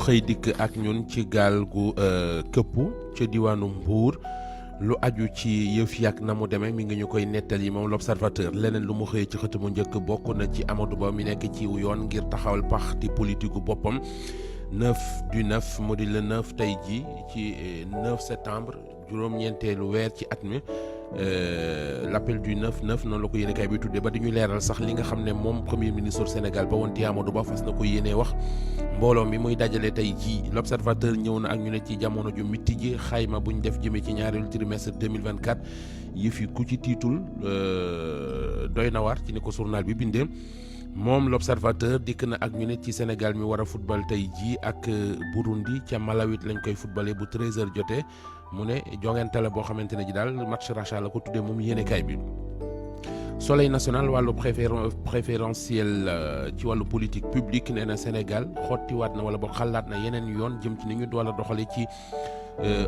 xëy dikk ak ñun ci gaal gu këppu ca diwaanu Mbuur lu aju ci yëf yak na mu demee mi ngi ñu koy nettali moom l'observateur leneen lu mu xëyee ci xët mu njëkk bokk na ci Amadou Ba mi nekk ci yoon ngir taxawal parti politique gu boppam 9/9 mu di le 9 tey ji ci 9 septembre juróom-ñeenteelu weer ci at mi l'appel du 9/9 noonu la ko yéene kay bi tuddee ba di ñu leeral sax li nga xam ne moom premier ministre Sénégal ba woon di Amadou Ba fas na ko yéenee wax mbooloo mi muy dajale tey jii l'observateur ñëw na ak ñu ne ci jamono ju mitti ji xayma buñ def jëmee ci ñaareelu trimestre 2024 yëf yi ku ci tiitul doy na waar ci ni ko journal bi bindee moom l'observateur dikk na ak ñu ne ci Sénégal mi war a football tey jii ak Burundi ca Malawi lañ koy footballé bu 13h jotee mu ne jongante la boo xamante ne ji daal match rachat la ko tuddee moom yéenekaay bi. Soleil national wàllu préférentiel ci wàllu politique publique nee na Sénégal xottiwaat na wala boog xalaat na yeneen yoon jëm ci ni ñu doon doxale ci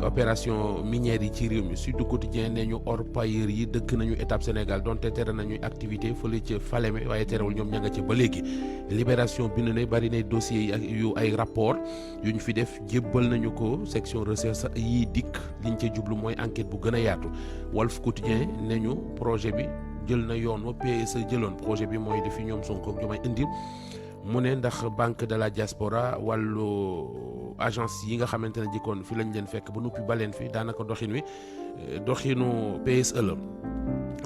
opération minière yi ci réew mi Sud Quotidien ne ñu orpailleurs yi dëkk nañu étape Sénégal donte tere nañuy activité fële ca Falémé waaye terewul ñoom ña nga ca ba léegi. Libération bind ne bari na dossiers yu ay rapport yu ñu fi def jébbal nañu ko section recherche yi dikk liñ ca jublu mooy enquête bu gën a yaatu. Walf Quotidien ne ñu projet bi jël na yoon wa PSE jëloon projet bi mooy defi ñoom Sonko ak Diomaye indi mu ne ndax banque de la diaspora wàllu agence yi nga xamante ne jikkoon fi lañ leen fekk ba noppi baleen fi daanaka doxinu PSE la.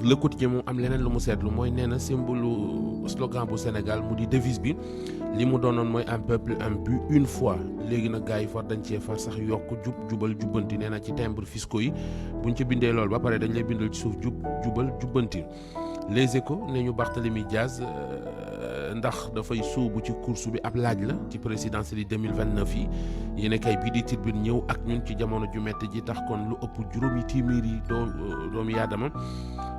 Le Quotidien moom am leneen lu mu seetlu mooy nee na symbole slogan bu Sénégal mu di devise bi li mu doonoon mooy un peuple un but une fois léegi nag gars yi far dañ cee far sax yokk jubal jubbanti nee na ci timbre fiscaux yi buñ ci bindee loolu ba pare dañ lay bindal ci suuf jubal jubbanti. Les Échos ne ñu Barthélémy Diaz ndax dafay sóobu ci course bi ab laaj la ci présidentielle yi 2029 yi yéen kay bii di Tribune ñëw ak ñun ci jamono ju métti ji tax kon lu ëpp juróomi téeméeri doomu yaadama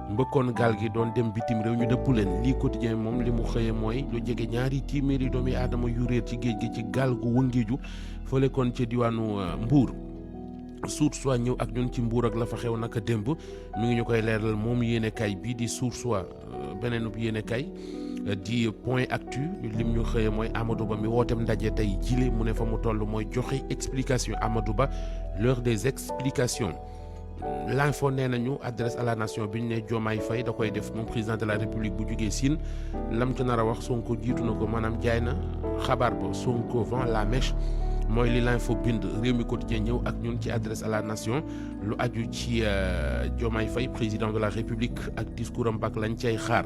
mbëkkoon gaal gi doon dem bitim réew ñu dëpp leen lii Quotidien moom li mu xëyee mooy lu jege ñaari téeméeri doomu aadama yu réer ci géej gi ci gaal gu wëngeeju fële kon ca diwaanu Mbuur. Source A ñëw ak ñun ci Mbuur ak la fa xew naka démb mi ngi ñu koy leeral moom yéenekaay bii di Source A beneenub yéenekaay di Point Actu lim ñu xëyee mooy Amadou Ba mi wooteem ndaje tey jile mu ne fa mu toll mooy joxe explication Amadou Ba l'heure des explications. L'info nee nañu adresse à la nation bi ñu ne Diomaye Faye da koy def moom président de la République bu jugee Sine lam ca nar a wax Sonko jiitu na ko maanaam jaay na xabaar ba Sonko vend la mèche. mooy li l'info bind Rewmi Quotidien ñëw ak ñun ci adresse à la nation lu aju ci Diomaye Faye président de la République ak discours am bak lañ cay xaar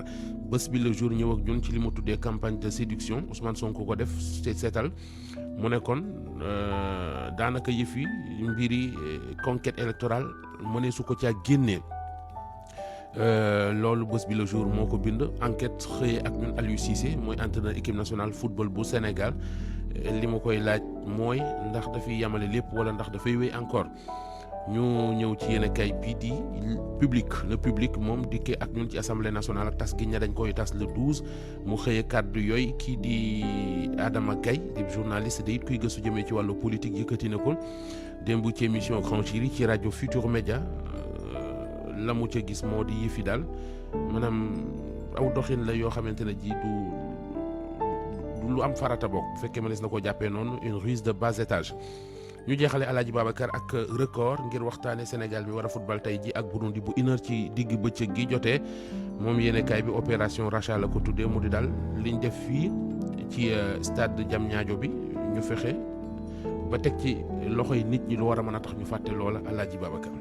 bés bi le jour ñëw ak ñun ci li mu tuddee campagne de séduction Ousmane Sonko ko def seetal mu ne kon daanaka yëf yi mbiri conquête électorale mënee su ko caa génnee loolu bés bi le jour moo ko bind enquête xëyee ak ñun Aliou Cissé mooy entraîneur équipe nationale football bu Sénégal li ma koy laaj mooy ndax dafay yamale lépp wala ndax dafay wéy encore ñu ñëw ci yéen kay bii di le public moom dikkee ak ñun ci assemblée nationale ak tas gi ña dañ koy tas le 12 mu xëyee kàddu yooyu kii di Adama Gaye di journaliste de it kuy gëstu jëmee ci wàllu politique yëkkati na ko démb ci émission Grand Jury ci rajo Futur Média la mu ca gis moo di yëfi daal maanaam aw doxin la yoo xamante ne ji du lu am farata bokk bu fekkee mënees na koo jàppee noonu une ruse de bas étage. ñu jeexale Alaaji Babacar ak record ngir waxtaane Sénégal bi war a football tey ji ak Burundi bu 1h ci digg bëccëg gi jotee moom yéenekaay bi opération rachat la ko tuddee mu di daal liñ def fii ci stade Diamniadio bi ñu fexe ba teg ci loxoy nit ñi lu war a mën a tax ñu fàtte loola Alaaji Babacar.